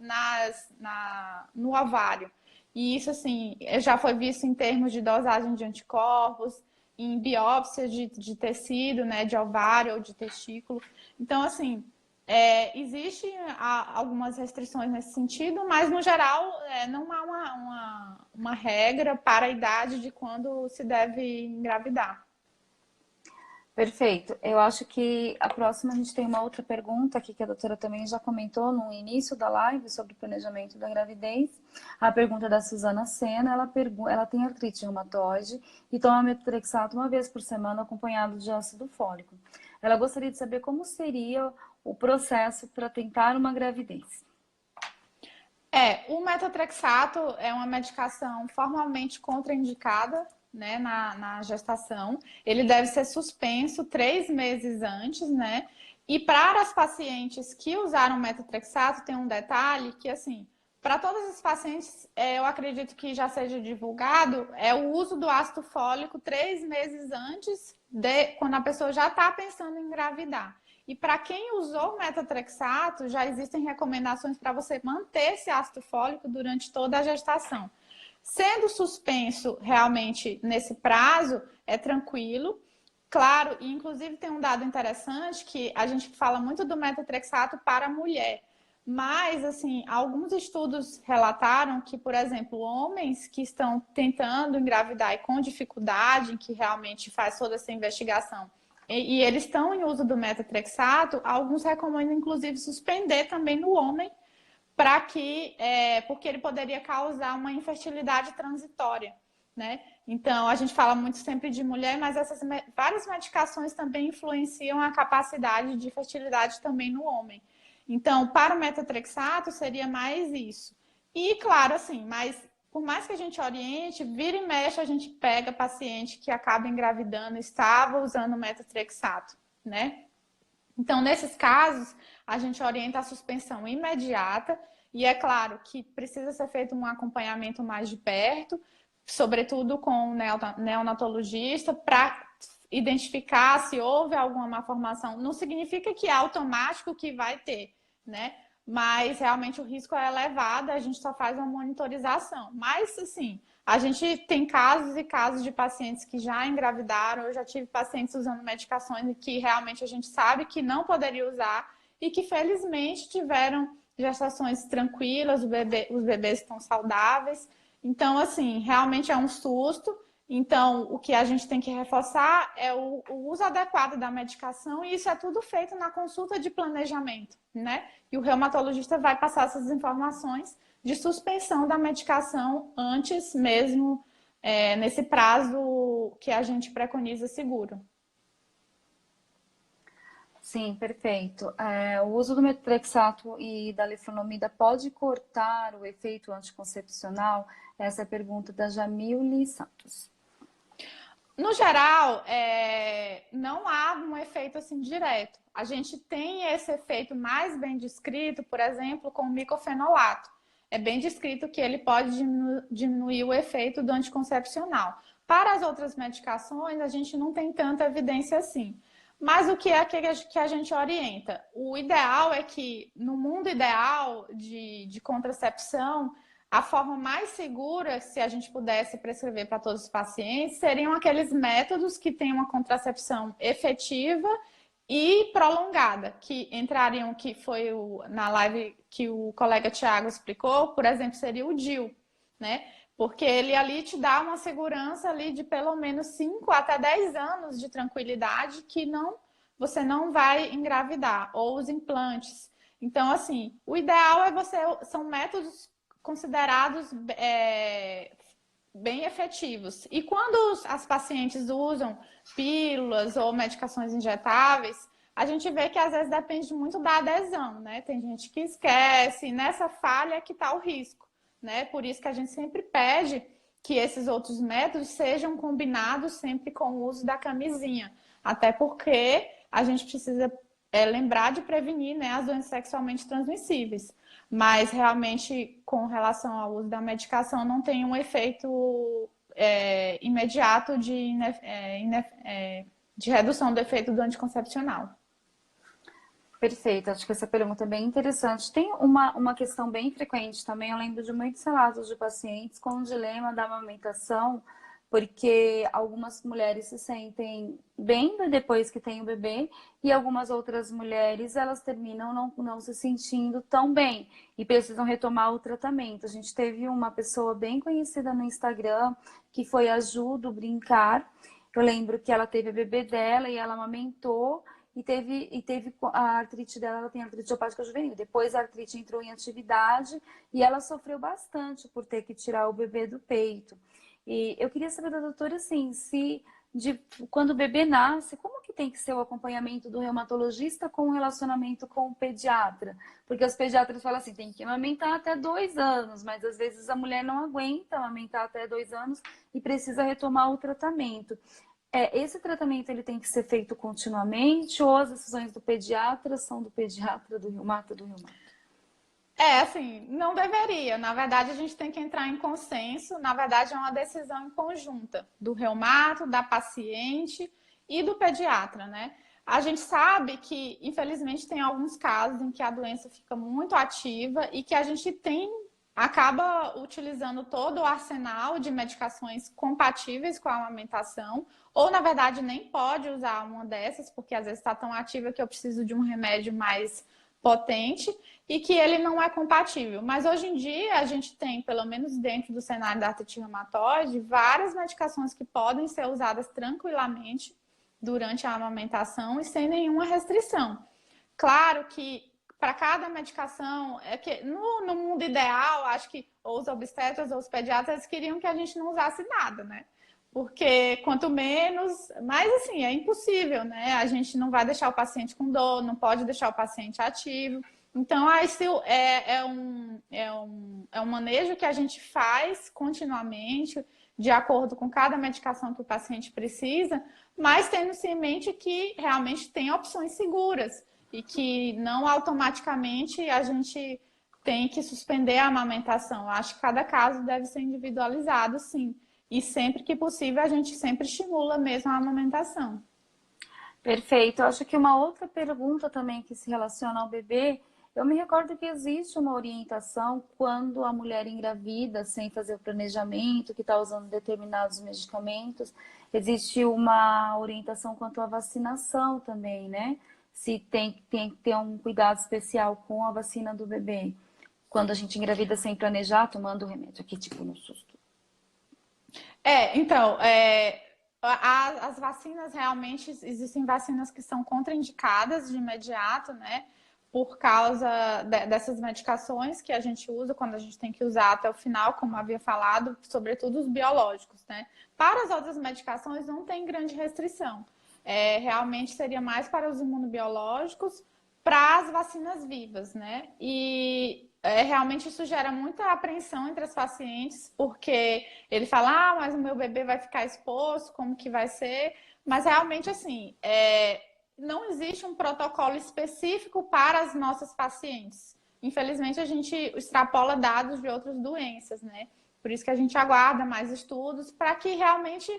no ovário. E isso, assim, já foi visto em termos de dosagem de anticorpos, em biópsia de tecido, né, de ovário ou de testículo. Então, assim, existe algumas restrições nesse sentido, mas, no geral, não há uma regra para a idade de quando se deve engravidar. Perfeito. Eu acho que a próxima a gente tem uma outra pergunta aqui que a doutora também já comentou no início da live sobre o planejamento da gravidez. A pergunta é da Suzana Sena, ela tem artrite reumatoide e toma metotrexato uma vez por semana acompanhado de ácido fólico. Ela gostaria de saber como seria o processo para tentar uma gravidez. O metotrexato é uma medicação formalmente contraindicada, né, na gestação. Ele deve ser suspenso 3 meses antes, né? E para as pacientes que usaram metotrexato, tem um detalhe que, assim, para todas as pacientes, eu acredito que já seja divulgado, é o uso do ácido fólico 3 meses antes de quando a pessoa já está pensando em engravidar. E para quem usou metotrexato, já existem recomendações para você manter esse ácido fólico durante toda a gestação. Sendo suspenso realmente nesse prazo, é tranquilo. Claro, e inclusive tem um dado interessante que a gente fala muito do metotrexato para a mulher. Mas, assim, alguns estudos relataram que, por exemplo, homens que estão tentando engravidar e com dificuldade, que realmente faz toda essa investigação, e eles estão em uso do metotrexato, alguns recomendam, inclusive, suspender também no homem, porque ele poderia causar uma infertilidade transitória, né? Então, a gente fala muito sempre de mulher, mas essas várias medicações também influenciam a capacidade de fertilidade também no homem. Então, para o metotrexato, seria mais isso. E, claro, assim, mas por mais que a gente oriente, vira e mexe, a gente pega paciente que acaba engravidando, estava usando metotrexato, né? Então, nesses casos, a gente orienta a suspensão imediata e é claro que precisa ser feito um acompanhamento mais de perto, sobretudo com o neonatologista, para identificar se houve alguma malformação. Não significa que é automático que vai ter, né? Mas realmente o risco é elevado, a gente só faz uma monitorização. Mas, assim, a gente tem casos e casos de pacientes que já engravidaram. Eu já tive pacientes usando medicações que realmente a gente sabe que não poderia usar e que felizmente tiveram gestações tranquilas, os bebês estão saudáveis. Então, assim, realmente é um susto. Então, o que a gente tem que reforçar é o uso adequado da medicação, e isso é tudo feito na consulta de planejamento, né? E o reumatologista vai passar essas informações de suspensão da medicação antes mesmo, nesse prazo que a gente preconiza seguro. Sim, perfeito. O uso do metotrexato e da leflunomida pode cortar o efeito anticoncepcional? Essa é a pergunta da Jamile Santos. No geral, não há um efeito assim direto. A gente tem esse efeito mais bem descrito, por exemplo, com o micofenolato. É bem descrito que ele pode diminuir o efeito do anticoncepcional. Para as outras medicações, a gente não tem tanta evidência assim. Mas o que é que a gente orienta? O ideal é que, no mundo ideal de contracepção, a forma mais segura, se a gente pudesse prescrever para todos os pacientes, seriam aqueles métodos que têm uma contracepção efetiva e prolongada, que entrariam, que foi na live que o colega Tiago explicou, por exemplo, seria o DIU, né? Porque ele ali te dá uma segurança ali de pelo menos 5 até 10 anos de tranquilidade que você não vai engravidar, ou os implantes. Então, assim, o ideal são métodos considerados bem efetivos. E quando as pacientes usam pílulas ou medicações injetáveis, a gente vê que às vezes depende muito da adesão, né? Tem gente que esquece, e nessa falha é que está o risco, né? Por isso que a gente sempre pede que esses outros métodos sejam combinados sempre com o uso da camisinha. Até porque a gente precisa lembrar de prevenir, né, as doenças sexualmente transmissíveis. Mas realmente, com relação ao uso da medicação, não tem um efeito imediato de redução do efeito do anticoncepcional. Perfeito, acho que essa pergunta é bem interessante. Tem uma questão bem frequente também, eu lembro de muitos relatos de pacientes com o dilema da amamentação, porque algumas mulheres se sentem bem depois que tem o bebê e algumas outras mulheres, elas terminam não se sentindo tão bem e precisam retomar o tratamento. A gente teve uma pessoa bem conhecida no Instagram, que foi a Ju do Brincar. Eu lembro que ela teve a bebê dela e ela amamentou, e teve a artrite dela, ela tem artrite idiopática juvenil. Depois a artrite entrou em atividade e ela sofreu bastante por ter que tirar o bebê do peito. E eu queria saber da doutora, assim, quando o bebê nasce, como que tem que ser o acompanhamento do reumatologista com o relacionamento com o pediatra? Porque os pediatras falam assim, tem que amamentar até 2 anos, mas às vezes a mulher não aguenta amamentar até 2 anos e precisa retomar o tratamento. Esse tratamento ele tem que ser feito continuamente ou as decisões do pediatra são do pediatra, do reumato, do reumato? Assim, não deveria. Na verdade, a gente tem que entrar em consenso. Na verdade, é uma decisão em conjunta do reumato, da paciente e do pediatra, né? A gente sabe que, infelizmente, tem alguns casos em que a doença fica muito ativa e que a gente acaba utilizando todo o arsenal de medicações compatíveis com a amamentação, ou na verdade nem pode usar uma dessas, porque às vezes está tão ativa que eu preciso de um remédio mais potente e que ele não é compatível. Mas hoje em dia a gente tem, pelo menos dentro do cenário da artrite reumatoide, várias medicações que podem ser usadas tranquilamente durante a amamentação e sem nenhuma restrição. Claro que para cada medicação, no mundo ideal, acho que ou os obstetras ou os pediatras queriam que a gente não usasse nada, né? Porque quanto menos, mas assim, é impossível, né? A gente não vai deixar o paciente com dor, não pode deixar o paciente ativo. Então, esse é um manejo que a gente faz continuamente, de acordo com cada medicação que o paciente precisa, mas tendo-se em mente que realmente tem opções seguras e que não automaticamente a gente tem que suspender a amamentação. Acho que cada caso deve ser individualizado, sim. E sempre que possível, a gente sempre estimula mesmo a amamentação. Perfeito. Eu acho que uma outra pergunta também que se relaciona ao bebê, eu me recordo que existe uma orientação quando a mulher engravida sem fazer o planejamento, que está usando determinados medicamentos, existe uma orientação quanto à vacinação também, né? Se tem que ter um cuidado especial com a vacina do bebê. Quando a gente engravida sem planejar, tomando o remédio aqui, tipo, no susto. Então, as vacinas realmente, existem vacinas que são contraindicadas de imediato, né? Por causa dessas medicações que a gente usa, quando a gente tem que usar até o final, como havia falado, sobretudo os biológicos, né? Para as outras medicações não tem grande restrição. Realmente seria mais para os imunobiológicos, para as vacinas vivas, né? E realmente isso gera muita apreensão entre as pacientes, porque ele fala, mas o meu bebê vai ficar exposto, como que vai ser? Mas realmente, assim, não existe um protocolo específico para as nossas pacientes. Infelizmente, a gente extrapola dados de outras doenças, né? Por isso que a gente aguarda mais estudos para que realmente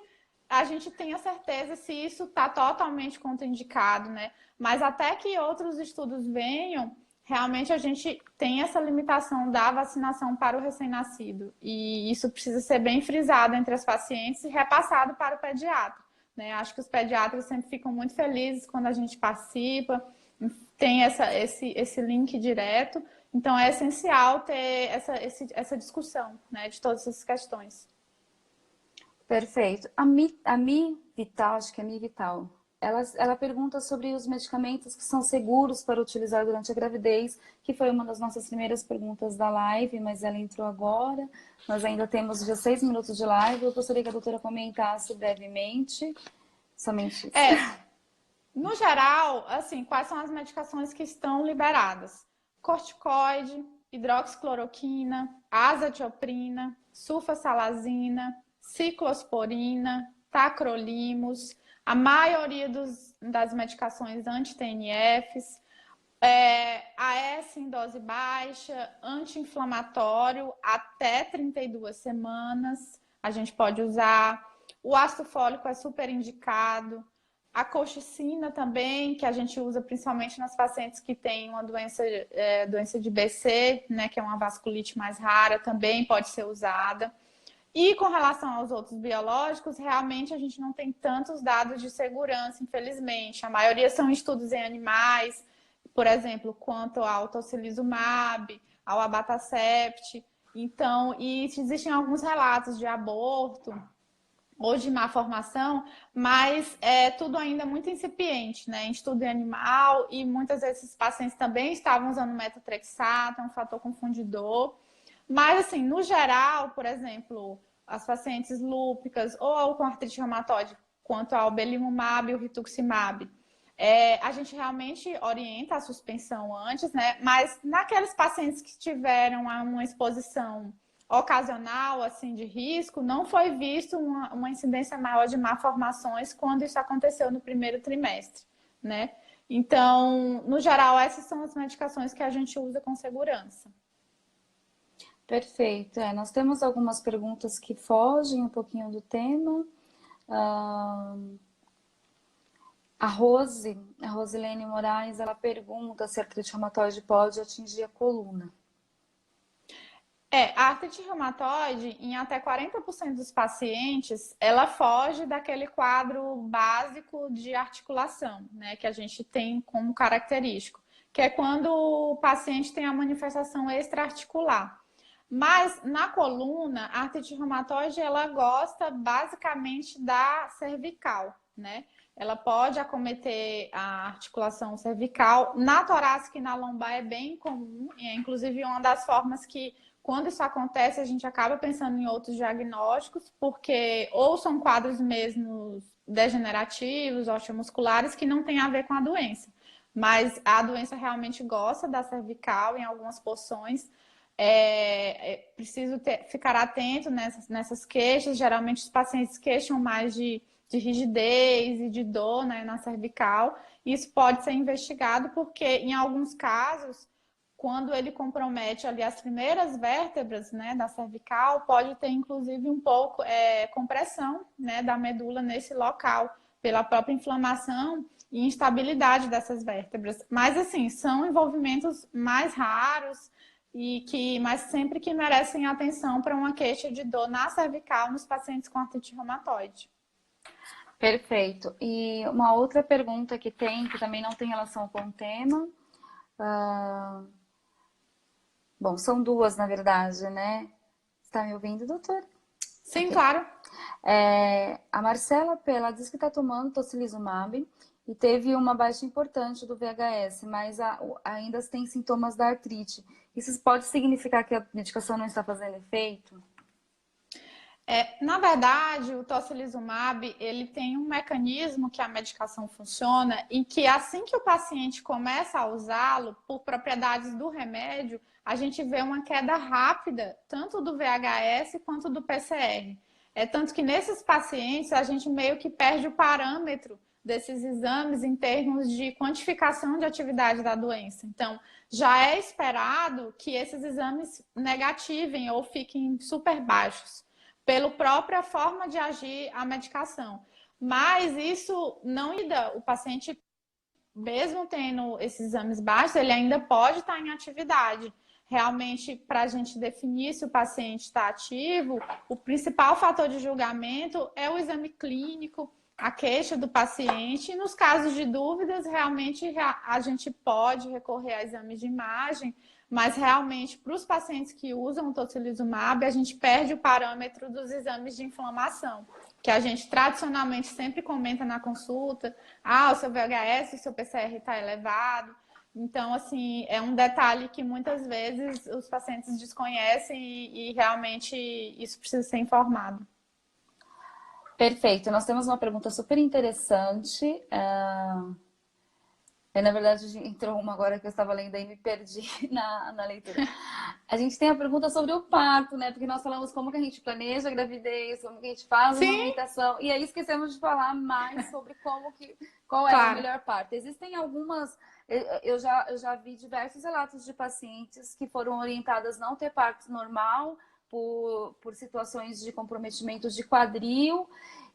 a gente tenha certeza se isso está totalmente contraindicado, né? Mas até que outros estudos venham, realmente a gente tem essa limitação da vacinação para o recém-nascido. E isso precisa ser bem frisado entre as pacientes e repassado para o pediatra, né? Acho que os pediatras sempre ficam muito felizes quando a gente participa, tem esse link direto. Então, é essencial ter essa discussão, né, de todas essas questões. Perfeito. A Mi Vital, acho que é Mi Vital, ela pergunta sobre os medicamentos que são seguros para utilizar durante a gravidez, que foi uma das nossas primeiras perguntas da live, mas ela entrou agora. Nós ainda temos já 6 minutos de live. Eu gostaria que a doutora comentasse brevemente, somente isso. No geral, assim, quais são as medicações que estão liberadas? Corticoide, hidroxicloroquina, azatioprina, sulfasalazina, ciclosporina, tacrolimus, a maioria das medicações anti-TNFs, AS em dose baixa, anti-inflamatório até 32 semanas, a gente pode usar. O ácido fólico é super indicado. A colchicina também, que a gente usa principalmente nas pacientes que têm uma doença de BC, né, que é uma vasculite mais rara, também pode ser usada. E com relação aos outros biológicos, realmente a gente não tem tantos dados de segurança, infelizmente. A maioria são estudos em animais, por exemplo, quanto ao tocilizumab, ao abatacept. Então, e existem alguns relatos de aborto ou de má formação, mas é tudo ainda muito incipiente, né? Em estudo em animal, e muitas vezes esses pacientes também estavam usando metotrexato, é um fator confundidor. Mas, assim, no geral, por exemplo, as pacientes lúpicas ou com artrite reumatoide, quanto ao belimumab e o rituximab, a gente realmente orienta a suspensão antes, né? Mas naqueles pacientes que tiveram uma exposição ocasional, assim, de risco, não foi visto uma incidência maior de malformações quando isso aconteceu no primeiro trimestre, né? Então, no geral, essas são as medicações que a gente usa com segurança. Perfeito. Nós temos algumas perguntas que fogem um pouquinho do tema. A Rosilene Moraes, ela pergunta se a artrite reumatoide pode atingir a coluna. A artrite reumatoide, em até 40% dos pacientes, ela foge daquele quadro básico de articulação, né, que a gente tem como característico, que é quando o paciente tem a manifestação extraarticular. Mas na coluna, a artrite reumatoide, ela gosta basicamente da cervical, né? Ela pode acometer a articulação cervical. Na torácica e na lombar é bem comum, e é inclusive uma das formas que, quando isso acontece, a gente acaba pensando em outros diagnósticos, porque ou são quadros mesmo degenerativos, osteomusculares, que não tem a ver com a doença. Mas a doença realmente gosta da cervical em algumas porções. Preciso ficar atento nessas queixas. Geralmente os pacientes queixam mais de rigidez e de dor, né, na cervical. Isso pode ser investigado porque, em alguns casos, quando ele compromete ali as primeiras vértebras, né, da cervical, pode ter inclusive um pouco compressão, né, da medula nesse local, pela própria inflamação e instabilidade dessas vértebras. Mas, assim, são envolvimentos mais raros, mas sempre que merecem atenção para uma queixa de dor na cervical nos pacientes com artrite reumatoide. Perfeito. E uma outra pergunta que também não tem relação com o tema. Bom, são duas, na verdade, né? Está me ouvindo, doutor? Sim, claro. A Marcela, ela disse que está tomando tocilizumab e teve uma baixa importante do VHS, mas ainda tem sintomas da artrite. Isso pode significar que a medicação não está fazendo efeito? Na verdade, o tocilizumab, ele tem um mecanismo que a medicação funciona e que assim que o paciente começa a usá-lo, por propriedades do remédio, a gente vê uma queda rápida, tanto do VHS quanto do PCR. Tanto que nesses pacientes a gente meio que perde o parâmetro desses exames em termos de quantificação de atividade da doença. Então, já é esperado que esses exames negativem ou fiquem super baixos, pela própria forma de agir a medicação. Mas isso não ida, o paciente, mesmo tendo esses exames baixos, ele ainda pode estar em atividade. Realmente, para a gente definir se o paciente está ativo, o principal fator de julgamento é o exame clínico, a queixa do paciente. E nos casos de dúvidas, realmente a gente pode recorrer a exames de imagem, mas realmente para os pacientes que usam o tocilizumab, a gente perde o parâmetro dos exames de inflamação, que a gente tradicionalmente sempre comenta na consulta, o seu VHS, o seu PCR está elevado. Então, assim, é um detalhe que muitas vezes os pacientes desconhecem e realmente isso precisa ser informado. Perfeito. Nós temos uma pergunta super interessante. Na verdade, entrou uma agora que eu estava lendo e me perdi na leitura. A gente tem a pergunta sobre o parto, né? Porque nós falamos como que a gente planeja a gravidez, como que a gente faz a amamentação. E aí esquecemos de falar mais sobre qual é o melhor parto. Existem algumas... Eu já vi diversos relatos de pacientes que foram orientadas a não ter parto normal por situações de comprometimento de quadril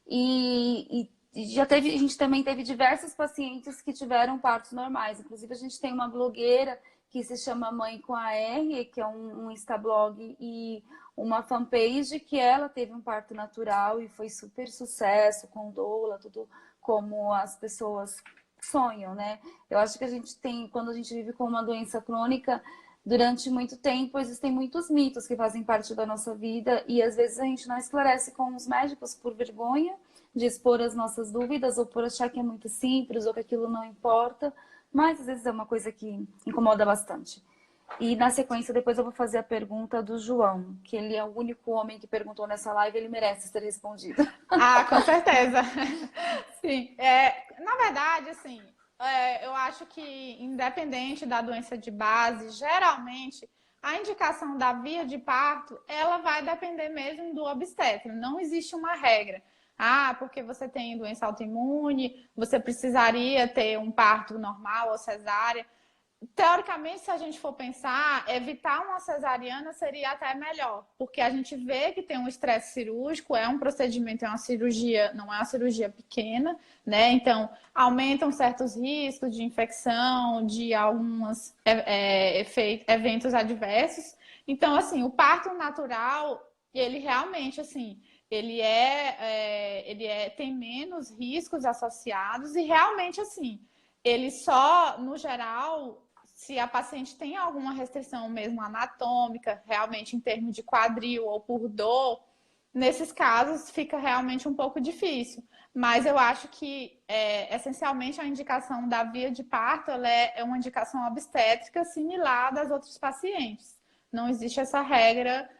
e a gente também teve diversos pacientes que tiveram partos normais. Inclusive, a gente tem uma blogueira que se chama Mãe com a R, que é um instablog e uma fanpage, que ela teve um parto natural e foi super sucesso, com doula, tudo como as pessoas sonham, né? Eu acho que a gente tem, quando a gente vive com uma doença crônica, durante muito tempo existem muitos mitos que fazem parte da nossa vida e às vezes a gente não esclarece com os médicos por vergonha de expor as nossas dúvidas ou por achar que é muito simples ou que aquilo não importa, mas às vezes é uma coisa que incomoda bastante. E na sequência depois eu vou fazer a pergunta do João, que ele é o único homem que perguntou nessa live, ele merece ser respondido. Com certeza. Sim. Na verdade, assim, eu acho que independente da doença de base, geralmente a indicação da via de parto, ela vai depender mesmo do obstetra. Não existe uma regra. Porque você tem doença autoimune, você precisaria ter um parto normal ou cesárea. Teoricamente, se a gente for pensar, evitar uma cesariana seria até melhor, porque a gente vê que tem um estresse cirúrgico, é um procedimento, é uma cirurgia, não é uma cirurgia pequena, né? Então, aumentam certos riscos de infecção, de alguns eventos adversos. Então, assim, o parto natural, ele realmente, assim, tem menos riscos associados e realmente, assim, ele só, no geral, se a paciente tem alguma restrição mesmo anatômica, realmente em termos de quadril ou por dor, nesses casos fica realmente um pouco difícil. Mas eu acho que, essencialmente, a indicação da via de parto ela é uma indicação obstétrica similar das outros pacientes. Não existe essa regra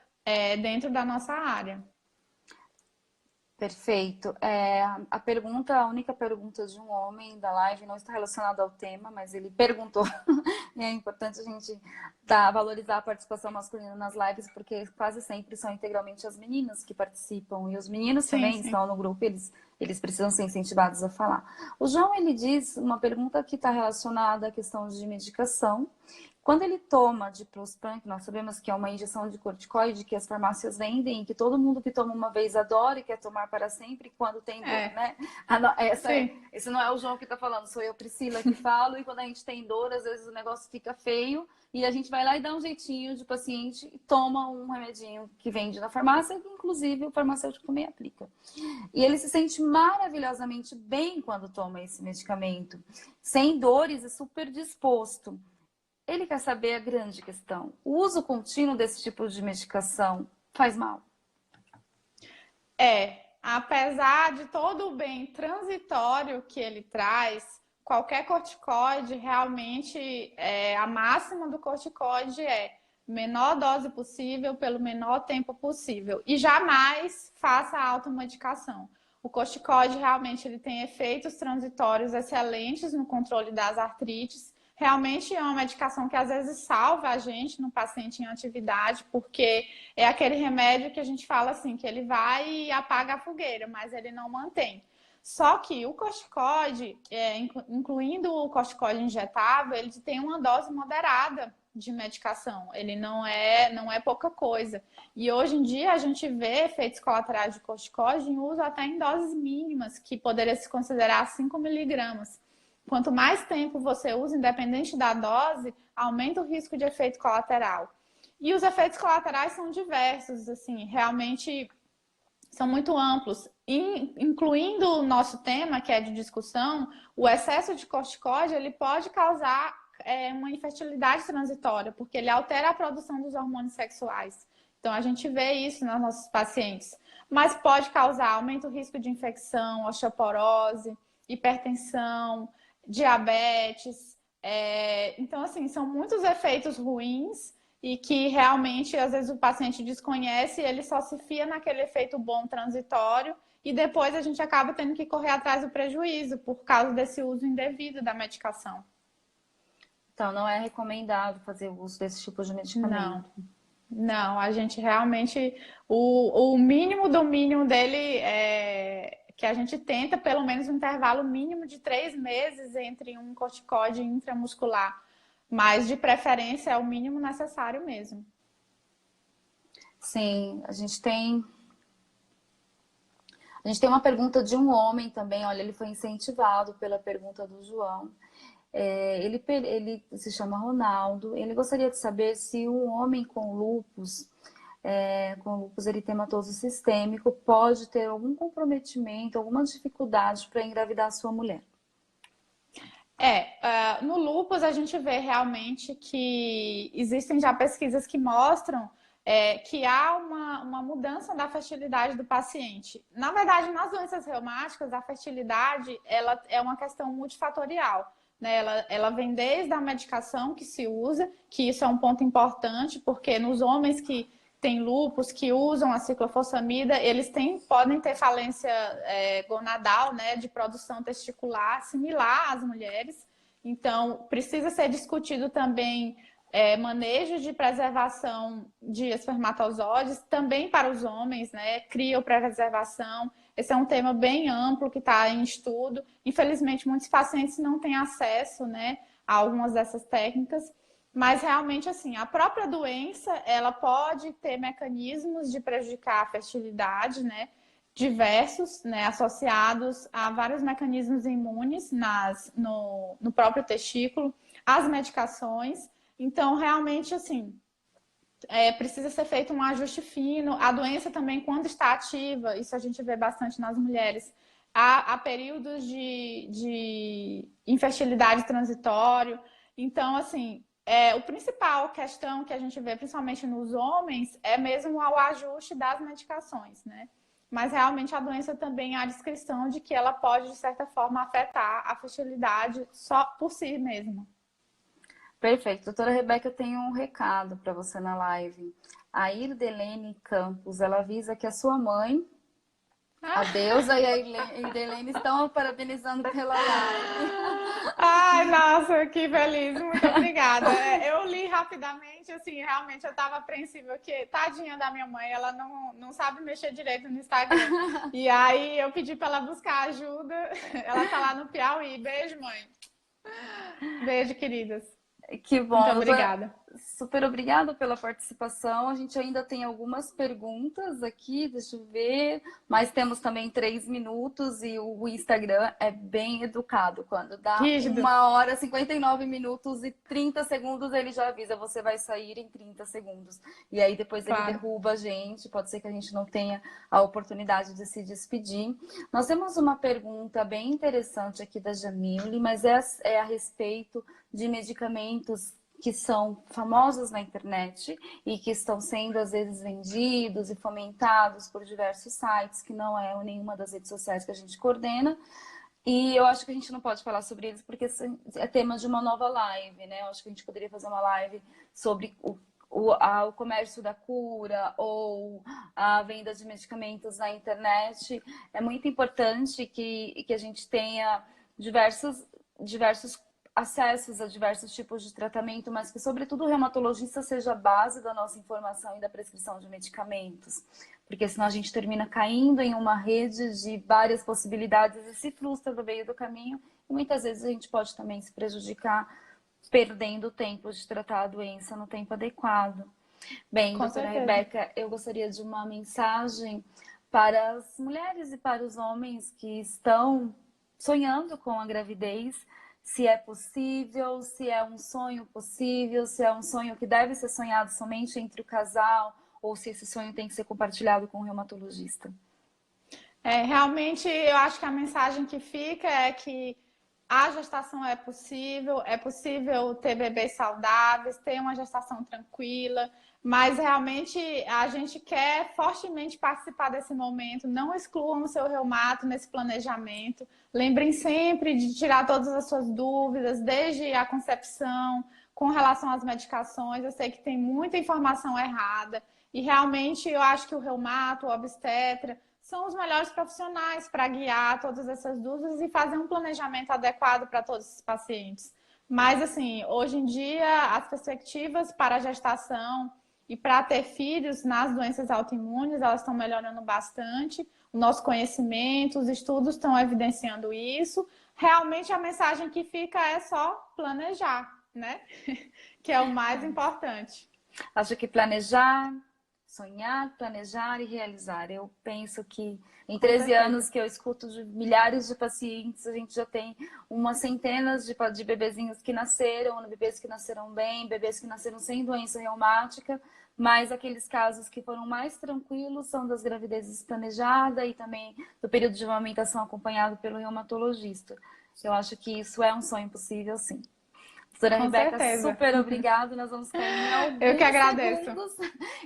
dentro da nossa área. Perfeito. A única pergunta de um homem da live não está relacionada ao tema, mas ele perguntou. E é importante a gente valorizar a participação masculina nas lives, porque quase sempre são integralmente as meninas que participam. E os meninos também estão no grupo, eles precisam ser incentivados a falar. O João, ele diz uma pergunta que está relacionada à questão de medicação. Quando ele toma Diprospan, que nós sabemos que é uma injeção de corticoide que as farmácias vendem, que todo mundo que toma uma vez adora e quer tomar para sempre quando tem dor, né? Esse não é o João que está falando, sou eu, Priscila, que falo. E quando a gente tem dor, às vezes o negócio fica feio e a gente vai lá e dá um jeitinho de paciente e toma um remedinho que vende na farmácia, que inclusive o farmacêutico também aplica. E ele se sente maravilhosamente bem quando toma esse medicamento, sem dores e super disposto. Ele quer saber a grande questão. O uso contínuo desse tipo de medicação faz mal? Apesar de todo o bem transitório que ele traz, qualquer corticoide, realmente, a máxima do corticoide é menor dose possível, pelo menor tempo possível. E jamais faça a automedicação. O corticoide, realmente, ele tem efeitos transitórios excelentes no controle das artrites. Realmente é uma medicação que às vezes salva a gente no paciente em atividade, porque é aquele remédio que a gente fala assim, que ele vai e apaga a fogueira, mas ele não mantém. Só que o corticoide, incluindo o corticoide injetável, ele tem uma dose moderada de medicação, ele não é pouca coisa. E hoje em dia a gente vê efeitos colaterais de corticoide em uso até em doses mínimas, que poderia se considerar 5 miligramas. Quanto mais tempo você usa, independente da dose, aumenta o risco de efeito colateral. E os efeitos colaterais são diversos, assim, realmente são muito amplos, incluindo o nosso tema, que é de discussão, o excesso de corticóide, ele pode causar uma infertilidade transitória, porque ele altera a produção dos hormônios sexuais. Então, a gente vê isso nos nossos pacientes. Mas pode causar aumento do risco de infecção, osteoporose, hipertensão, diabetes. Então, assim, são muitos efeitos ruins e que realmente, às vezes, o paciente desconhece e ele só se fia naquele efeito bom transitório e depois a gente acaba tendo que correr atrás do prejuízo por causa desse uso indevido da medicação. Então, não é recomendado fazer o uso desse tipo de medicamento. Não, a gente realmente, o mínimo do mínimo dele que a gente tenta pelo menos um intervalo mínimo de 3 meses entre um corticóide intramuscular, mas de preferência é o mínimo necessário mesmo. Sim, a gente tem uma pergunta de um homem também, olha, ele foi incentivado pela pergunta do João. Ele se chama Ronaldo, ele gostaria de saber se um homem com lúpus eritematoso sistêmico pode ter algum comprometimento, alguma dificuldade para engravidar a sua mulher. No lúpus a gente vê realmente que existem já pesquisas que mostram que há uma mudança da fertilidade do paciente. Na verdade, nas doenças reumáticas, a fertilidade ela é uma questão multifatorial. Né? Ela vem desde a medicação que se usa, que isso é um ponto importante, porque nos homens que têm lúpus, que usam a ciclofosfamida, eles podem ter falência gonadal, né, de produção testicular, similar às mulheres. Então, precisa ser discutido também manejo de preservação de espermatozoides, também para os homens, né, criopreservação. Esse é um tema bem amplo que está em estudo. Infelizmente, muitos pacientes não têm acesso, né, a algumas dessas técnicas. Mas realmente, assim, a própria doença, ela pode ter mecanismos de prejudicar a fertilidade, né? Diversos, né? Associados a vários mecanismos imunes no próprio testículo, as medicações. Então, realmente, assim, precisa ser feito um ajuste fino. A doença também, quando está ativa, isso a gente vê bastante nas mulheres, há períodos de infertilidade transitório. Então, assim, a principal questão que a gente vê, principalmente nos homens, é mesmo o ajuste das medicações, né? Mas realmente a doença também há a descrição de que ela pode, de certa forma, afetar a fertilidade só por si mesma. Perfeito. Doutora Rebeca, eu tenho um recado para você na live. A Irdelene Campos, ela avisa que a sua mãe, a Deusa e a Irdelene estão parabenizando pela live. Ai, nossa, que feliz, muito obrigada. Eu li rapidamente, assim, realmente eu estava apreensiva, porque tadinha da minha mãe, ela não sabe mexer direito no Instagram. E aí eu pedi para ela buscar ajuda, ela tá lá no Piauí. Beijo, mãe. Beijo, queridas. Que bom. Muito obrigada. Super obrigada pela participação. A gente ainda tem algumas perguntas aqui, deixa eu ver. Mas temos também 3 minutos e o Instagram é bem educado. Quando dá Rígido. 1h, 59 minutos e 30 segundos, ele já avisa, você vai sair em 30 segundos. E aí depois ele derruba a gente, pode ser que a gente não tenha a oportunidade de se despedir. Nós temos uma pergunta bem interessante aqui da Jamile, mas é a respeito de medicamentos que são famosos na internet e que estão sendo, às vezes, vendidos e fomentados por diversos sites, que não é nenhuma das redes sociais que a gente coordena. E eu acho que a gente não pode falar sobre eles porque é tema de uma nova live, né? Eu acho que a gente poderia fazer uma live sobre o comércio da cura ou a venda de medicamentos na internet. É muito importante que a gente tenha diversos acessos a diversos tipos de tratamento, mas que, sobretudo, o reumatologista seja a base da nossa informação e da prescrição de medicamentos. Porque senão a gente termina caindo em uma rede de várias possibilidades e se frustra no meio do caminho. E muitas vezes a gente pode também se prejudicar perdendo tempo de tratar a doença no tempo adequado. Bem, doutora Rebeca, eu gostaria de uma mensagem para as mulheres e para os homens que estão sonhando com a gravidez, se é possível, se é um sonho possível, se é um sonho que deve ser sonhado somente entre o casal, ou se esse sonho tem que ser compartilhado com o reumatologista. Realmente, eu acho que a mensagem que fica é que a gestação é possível ter bebês saudáveis, ter uma gestação tranquila, mas realmente a gente quer fortemente participar desse momento. Não excluam o seu reumato nesse planejamento. Lembrem sempre de tirar todas as suas dúvidas, desde a concepção, com relação às medicações. Eu sei que tem muita informação errada e realmente eu acho que o reumato, o obstetra, são os melhores profissionais para guiar todas essas dúvidas e fazer um planejamento adequado para todos os pacientes. Mas, assim, hoje em dia, as perspectivas para a gestação e para ter filhos nas doenças autoimunes, elas estão melhorando bastante. O nosso conhecimento, os estudos estão evidenciando isso. Realmente, a mensagem que fica é só planejar, né? Que é o mais importante. Acho que planejar, sonhar, planejar e realizar. Eu penso que em 13 anos que eu escuto de milhares de pacientes, a gente já tem umas centenas de bebezinhos que nasceram, bebês que nasceram bem, bebês que nasceram sem doença reumática, mas aqueles casos que foram mais tranquilos são das gravidezes planejadas e também do período de amamentação acompanhado pelo reumatologista. Eu acho que isso é um sonho possível, sim. Doutora Com Rebeca, certeza. super obrigada. Nós vamos cair em alguns Eu que agradeço. segundos.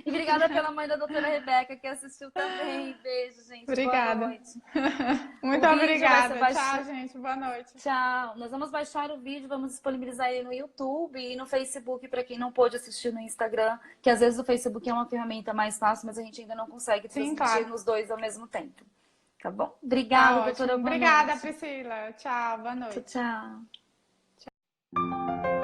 E obrigada pela mãe da doutora Rebeca, que assistiu também. Beijo, gente. Obrigada. Boa noite. Muito obrigada. Tchau, gente. Boa noite. Tchau. Nós vamos baixar o vídeo, vamos disponibilizar ele no YouTube e no Facebook para quem não pôde assistir no Instagram, que às vezes o Facebook é uma ferramenta mais fácil, mas a gente ainda não consegue transmitir nos dois ao mesmo tempo. Tá bom? Obrigada, doutora. Obrigada, Priscila. Tchau, boa noite. Tchau, tchau.